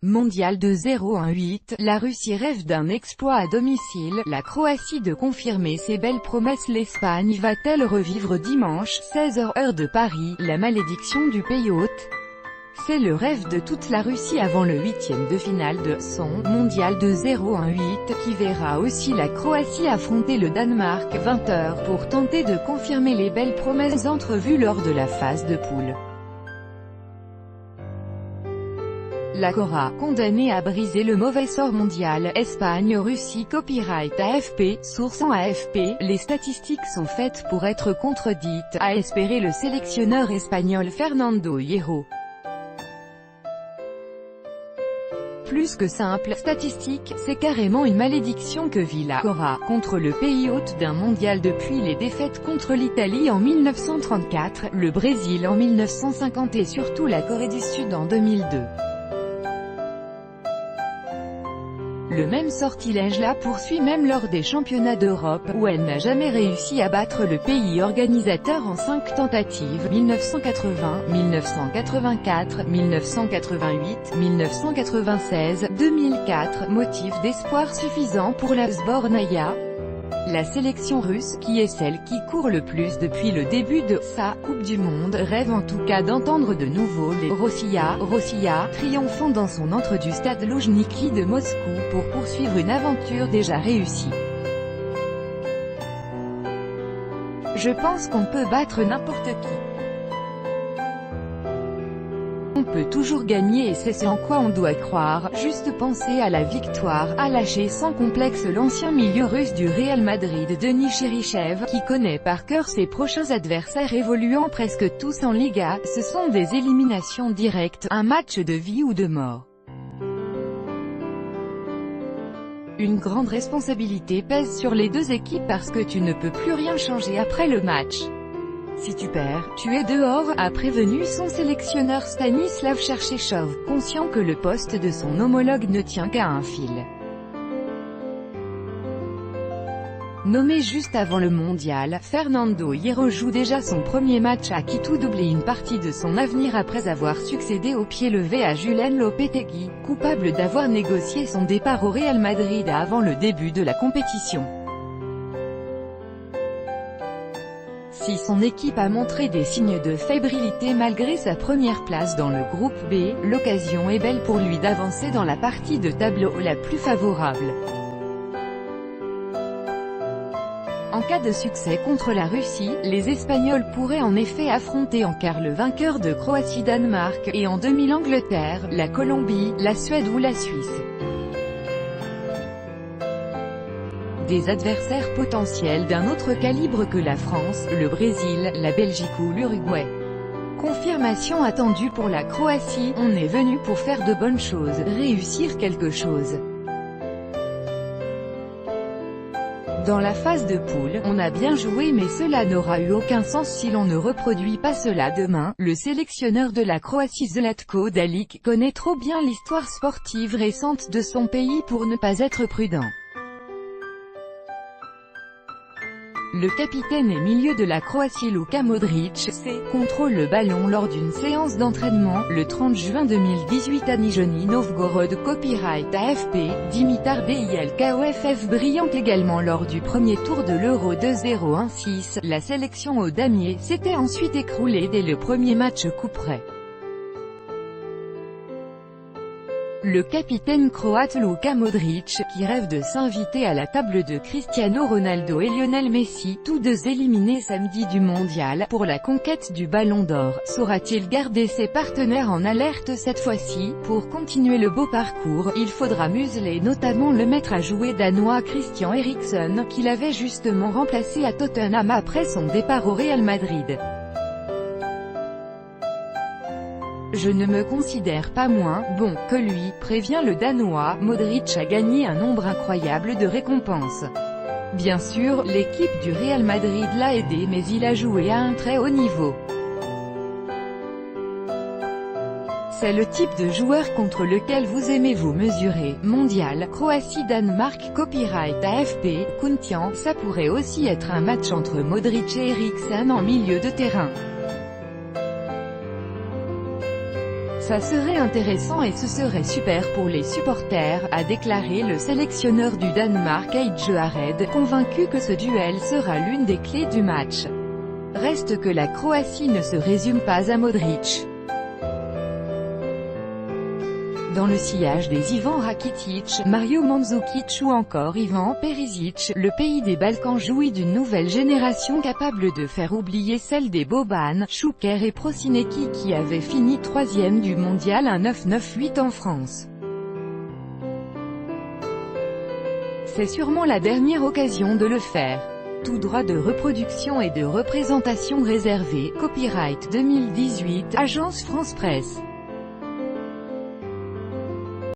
Mondial 2-0-1-8, la Russie rêve d'un exploit à domicile, la Croatie de confirmer ses belles promesses. L'Espagne va-t-elle revivre dimanche, 16h heure de Paris, la malédiction du pays hôte? C'est le rêve de toute la Russie avant le huitième de finale de son Mondial 2-0-1-8, qui verra aussi la Croatie affronter le Danemark, 20h, pour tenter de confirmer les belles promesses entrevues lors de la phase de poule. La Cora, condamnée à briser le mauvais sort mondial, Espagne-Russie. Copyright AFP, source en AFP, les statistiques sont faites pour être contredites, a espéré le sélectionneur espagnol Fernando Hierro. Plus que simple statistique, c'est carrément une malédiction que vit la Cora, contre le pays hôte d'un mondial depuis les défaites contre l'Italie en 1934, le Brésil en 1950 et surtout la Corée du Sud en 2002. Le même sortilège la poursuit même lors des championnats d'Europe, où elle n'a jamais réussi à battre le pays organisateur en 5 tentatives, 1980, 1984, 1988, 1996, 2004, motif d'espoir suffisant pour la Sbornaïa. La sélection russe, qui est celle qui court le plus depuis le début de sa Coupe du Monde, rêve en tout cas d'entendre de nouveau les Rossiya triomphant dans son antre du stade Loujniki de Moscou pour poursuivre une aventure déjà réussie. Je pense qu'on peut battre n'importe qui. On peut toujours gagner et c'est ce en quoi on doit croire, juste penser à la victoire, a lâché sans complexe l'ancien milieu russe du Real Madrid Denis Cherichev, qui connaît par cœur ses prochains adversaires évoluant presque tous en Liga. Ce sont des éliminations directes, un match de vie ou de mort. Une grande responsabilité pèse sur les deux équipes parce que tu ne peux plus rien changer après le match. Si tu perds, tu es dehors, a prévenu son sélectionneur Stanislav Cherchechov, conscient que le poste de son homologue ne tient qu'à un fil. Nommé juste avant le mondial, Fernando Hierro joue déjà son premier match à Quito, doublé une partie de son avenir après avoir succédé au pied levé à Julen Lopetegui, coupable d'avoir négocié son départ au Real Madrid avant le début de la compétition. Si son équipe a montré des signes de fébrilité malgré sa première place dans le groupe B, l'occasion est belle pour lui d'avancer dans la partie de tableau la plus favorable. En cas de succès contre la Russie, les Espagnols pourraient en effet affronter en quart le vainqueur de Croatie-Danemark, et en demi l'Angleterre, la Colombie, la Suède ou la Suisse. Des adversaires potentiels d'un autre calibre que la France, le Brésil, la Belgique ou l'Uruguay. Confirmation attendue pour la Croatie, on est venu pour faire de bonnes choses, réussir quelque chose. Dans la phase de poule, on a bien joué mais cela n'aura eu aucun sens si l'on ne reproduit pas cela demain. Le sélectionneur de la Croatie Zlatko Dalic connaît trop bien l'histoire sportive récente de son pays pour ne pas être prudent. Le capitaine et milieu de la Croatie Luka Modric contrôle le ballon lors d'une séance d'entraînement, le 30 juin 2018 à Nijni Novgorod. Copyright AFP, Dimitar Bilkoff brillant également lors du premier tour de l'Euro 2016. La sélection aux damiers s'était ensuite écroulée dès le premier match coup-près. Le capitaine croate Luka Modric, qui rêve de s'inviter à la table de Cristiano Ronaldo et Lionel Messi, tous deux éliminés samedi du mondial, pour la conquête du Ballon d'Or, saura-t-il garder ses partenaires en alerte cette fois-ci? Pour continuer le beau parcours, il faudra museler notamment le maître à jouer danois Christian Eriksen, qu'il avait justement remplacé à Tottenham après son départ au Real Madrid. Je ne me considère pas moins bon que lui, prévient le Danois. Modric a gagné un nombre incroyable de récompenses. Bien sûr, l'équipe du Real Madrid l'a aidé mais il a joué à un très haut niveau. C'est le type de joueur contre lequel vous aimez vous mesurer. Mondial, Croatie-Danemark. Copyright AFP, Kuntian. Ça pourrait aussi être un match entre Modric et Eriksen en milieu de terrain. Ça serait intéressant et ce serait super pour les supporters, a déclaré le sélectionneur du Danemark Eije Hareide, convaincu que ce duel sera l'une des clés du match. Reste que la Croatie ne se résume pas à Modric. Dans le sillage des Ivan Rakitic, Mario Mandzukic ou encore Ivan Perisic, le pays des Balkans jouit d'une nouvelle génération capable de faire oublier celle des Boban, Šuker et Prosinecki qui avaient fini 3e du mondial un 9-9-8 en France. C'est sûrement la dernière occasion de le faire. Tout droit de reproduction et de représentation réservé, copyright 2018, Agence France Presse.